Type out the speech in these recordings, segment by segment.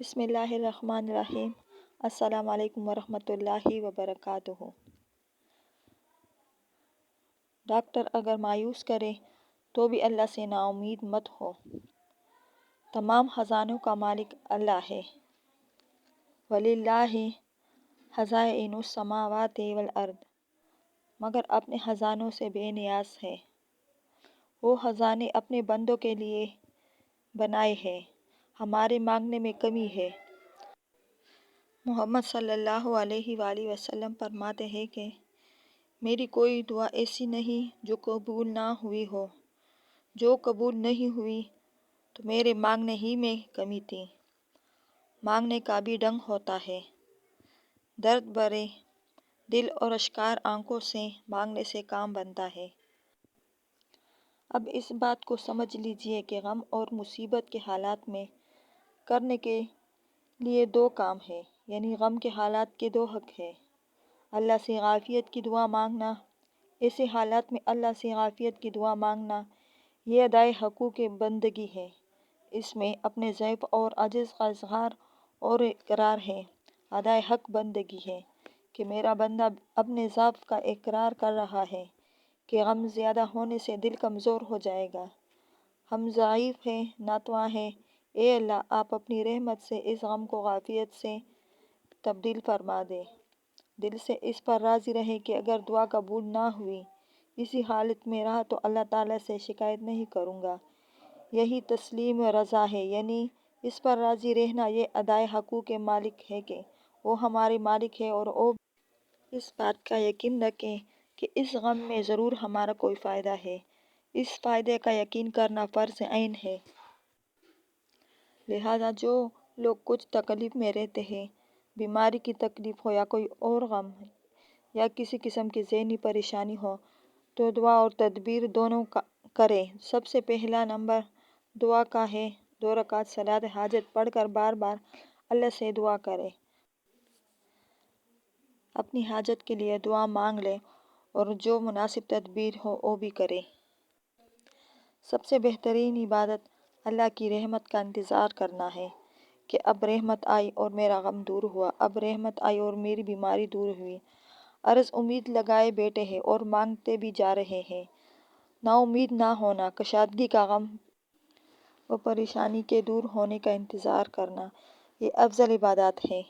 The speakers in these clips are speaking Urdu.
بسم اللہ الرحمن الرحیم۔ السلام علیکم ورحمۃ اللہ وبرکاتہ۔ ڈاکٹر اگر مایوس کرے تو بھی اللہ سے نا امید مت ہو۔ تمام خزانوں کا مالک اللہ ہے۔ وَلِلَّهِ خَزَائِنُ السَّمَاوَاتِ وَالْأَرْضِ، مگر اپنے خزانوں سے بے نیاز ہے۔ وہ خزانے اپنے بندوں کے لیے بنائے ہیں، ہمارے مانگنے میں کمی ہے۔ محمد صلی اللہ علیہ وآلہ وسلم فرماتے ہیں کہ میری کوئی دعا ایسی نہیں جو قبول نہ ہوئی ہو۔ جو قبول نہیں ہوئی تو میرے مانگنے ہی میں کمی تھی۔ مانگنے کا بھی ڈھنگ ہوتا ہے۔ درد بھرے دل اور اشکار آنکھوں سے مانگنے سے کام بنتا ہے۔ اب اس بات کو سمجھ لیجئے کہ غم اور مصیبت کے حالات میں کرنے کے لیے دو کام ہیں، یعنی غم کے حالات کے دو حق ہیں۔ اللہ سے عافیت کی دعا مانگنا، ایسے حالات میں اللہ سے عافیت کی دعا مانگنا، یہ ادائے حقوق بندگی ہے۔ اس میں اپنے ضعف اور عجز کا اظہار اور اقرار ہے۔ ادائے حق بندگی ہے کہ میرا بندہ اپنے ضعف کا اقرار کر رہا ہے کہ غم زیادہ ہونے سے دل کمزور ہو جائے گا، ہم ضعیف ہیں، ناتواں ہیں، اے اللہ آپ اپنی رحمت سے اس غم کو عافیت سے تبدیل فرما دے۔ دل سے اس پر راضی رہے کہ اگر دعا قبول نہ ہوئی، اسی حالت میں رہا تو اللہ تعالیٰ سے شکایت نہیں کروں گا۔ یہی تسلیم رضا ہے، یعنی اس پر راضی رہنا۔ یہ ادائے حقوق مالک ہے کہ وہ ہمارے مالک ہے اور وہ اس بات کا یقین رکھیں کہ اس غم میں ضرور ہمارا کوئی فائدہ ہے۔ اس فائدے کا یقین کرنا فرض عین ہے۔ لہٰذا جو لوگ کچھ تکلیف میں رہتے ہیں، بیماری کی تکلیف ہو یا کوئی اور غم یا کسی قسم کی ذہنی پریشانی ہو، تو دعا اور تدبیر دونوں کریں۔ سب سے پہلا نمبر دعا کا ہے۔ 2 رکعت صلاۃ حاجت پڑھ کر بار بار اللہ سے دعا کریں۔ اپنی حاجت کے لیے دعا مانگ لیں اور جو مناسب تدبیر ہو وہ بھی کریں۔ سب سے بہترین عبادت اللہ کی رحمت کا انتظار کرنا ہے کہ اب رحمت آئی اور میرا غم دور ہوا، اب رحمت آئی اور میری بیماری دور ہوئی۔ عرض امید لگائے بیٹھے ہیں اور مانگتے بھی جا رہے ہیں۔ نا امید نہ ہونا، کشادگی کا غم و پریشانی کے دور ہونے کا انتظار کرنا، یہ افضل عبادات ہے۔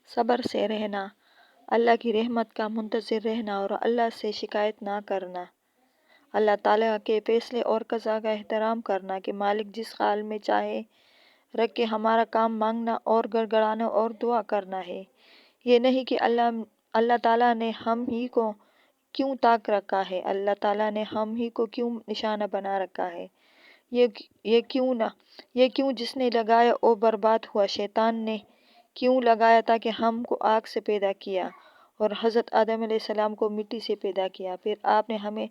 صبر سے رہنا، اللہ کی رحمت کا منتظر رہنا اور اللہ سے شکایت نہ کرنا۔ اللہ تعالیٰ کے فیصلے اور قضاء کا احترام کرنا کہ مالک جس حال میں چاہے رکھ کے ہمارا کام مانگنا اور گڑ گڑانا اور دعا کرنا ہے۔ یہ نہیں کہ اللہ تعالیٰ نے ہم ہی کو کیوں تاک رکھا ہے، اللہ تعالیٰ نے ہم ہی کو کیوں نشانہ بنا رکھا ہے، یہ کیوں جس نے لگایا وہ برباد ہوا، شیطان نے کیوں لگایا تاکہ ہم کو آگ سے پیدا کیا اور حضرت آدم علیہ السلام کو مٹی سے پیدا کیا، پھر آپ نے ہمیں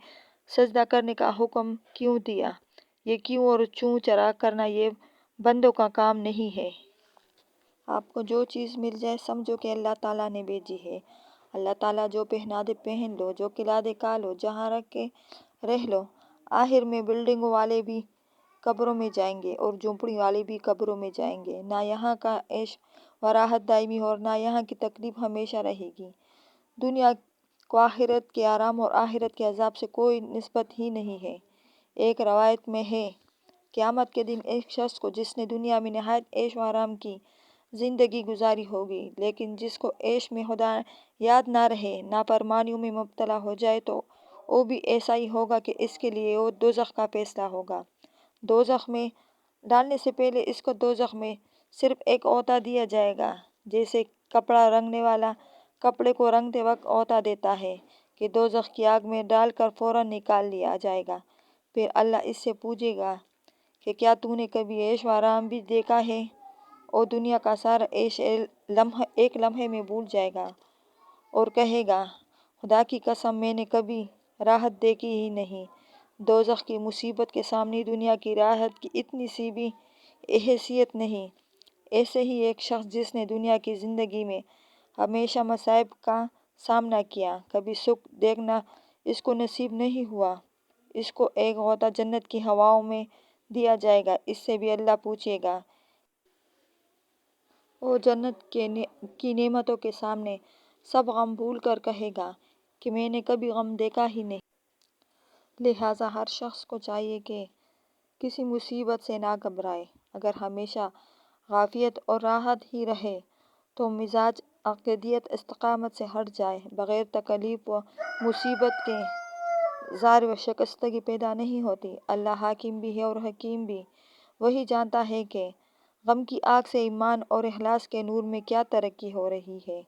سجدہ کرنے کا حکم کیوں دیا۔ یہ کیوں اور چوں چرا کرنا یہ بندوں کا کام نہیں ہے۔ آپ کو جو چیز مل جائے سمجھو کہ اللہ تعالیٰ نے بھیجی ہے۔ اللہ تعالیٰ جو پہنا دے پہن لو، جو کھلا دے کھا لو، جہاں رکھ کے رہ لو۔ آخر میں بلڈنگوں والے بھی قبروں میں جائیں گے اور جھونپڑی والے بھی قبروں میں جائیں گے۔ نہ یہاں کا عیش و راحت دائمی اور نہ یہاں کی تکلیف ہمیشہ رہے گی۔ دنیا کو آخرت کے آرام اور آخرت کے عذاب سے کوئی نسبت ہی نہیں ہے۔ ایک روایت میں ہے، قیامت کے دن ایک شخص کو جس نے دنیا میں نہایت عیش و آرام کی زندگی گزاری ہوگی، لیکن جس کو عیش میں خدا یاد نہ رہے، نافرمانیوں میں مبتلا ہو جائے، تو وہ بھی ایسا ہی ہوگا کہ اس کے لیے وہ دوزخ کا فیصلہ ہوگا۔ دوزخ میں ڈالنے سے پہلے اس کو دوزخ میں صرف ایک غوطہ دیا جائے گا، جیسے کپڑا رنگنے والا کپڑے کو رنگتے وقت غوطہ دیتا ہے کہ دوزخ کی آگ میں ڈال کر فوراً نکال لیا جائے گا۔ پھر اللہ اس سے پوچھے گا کہ کیا تو نے کبھی عیش و آرام بھی دیکھا ہے؟ وہ دنیا کا سارا عیش ایک لمحے میں بھول جائے گا اور کہے گا، خدا کی قسم میں نے کبھی راحت دیکھی ہی نہیں۔ دوزخ کی مصیبت کے سامنے دنیا کی راحت کی اتنی سی بھی حیثیت نہیں۔ ایسے ہی ایک شخص جس نے دنیا کی زندگی میں ہمیشہ مصائب کا سامنا کیا، کبھی سکھ دیکھنا اس کو نصیب نہیں ہوا، اس کو ایک غوطہ جنت کی ہواؤں میں دیا جائے گا۔ اس سے بھی اللہ پوچھے گا وہ جنت کی نعمتوں کے سامنے سب غم بھول کر کہے گا کہ میں نے کبھی غم دیکھا ہی نہیں۔ لہٰذا ہر شخص کو چاہیے کہ کسی مصیبت سے نہ گھبرائے۔ اگر ہمیشہ عافیت اور راحت ہی رہے تو مزاج عقیدت استقامت سے ہٹ جائے۔ بغیر تکلیف و مصیبت کے زار و شکستگی پیدا نہیں ہوتی۔ اللہ حاکم بھی ہے اور حکیم بھی۔ وہی جانتا ہے کہ غم کی آگ سے ایمان اور اخلاص کے نور میں کیا ترقی ہو رہی ہے،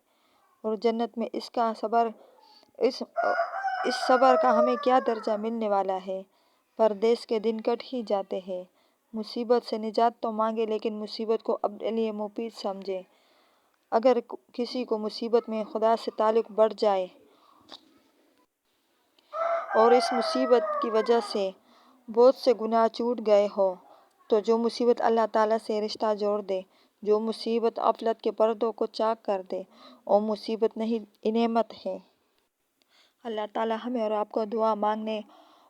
اور جنت میں اس صبر کا ہمیں کیا درجہ ملنے والا ہے۔ پردیس کے دن کٹ ہی جاتے ہیں۔ مصیبت سے نجات تو مانگے لیکن مصیبت کو اپنے لیے مفید سمجھے۔ اگر کسی کو مصیبت میں خدا سے تعلق بڑھ جائے اور اس مصیبت کی وجہ سے بہت سے گناہ چھوٹ گئے ہوں تو جو مصیبت اللہ تعالیٰ سے رشتہ جوڑ دے، جو مصیبت غفلت کے پردوں کو چاک کر دے، وہ مصیبت نہیں نعمت ہے۔ اللہ تعالیٰ ہمیں اور آپ کو دعا مانگنے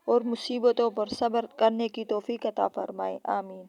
اور مصیبتوں پر صبر کرنے کی توفیق عطا فرمائے، آمین۔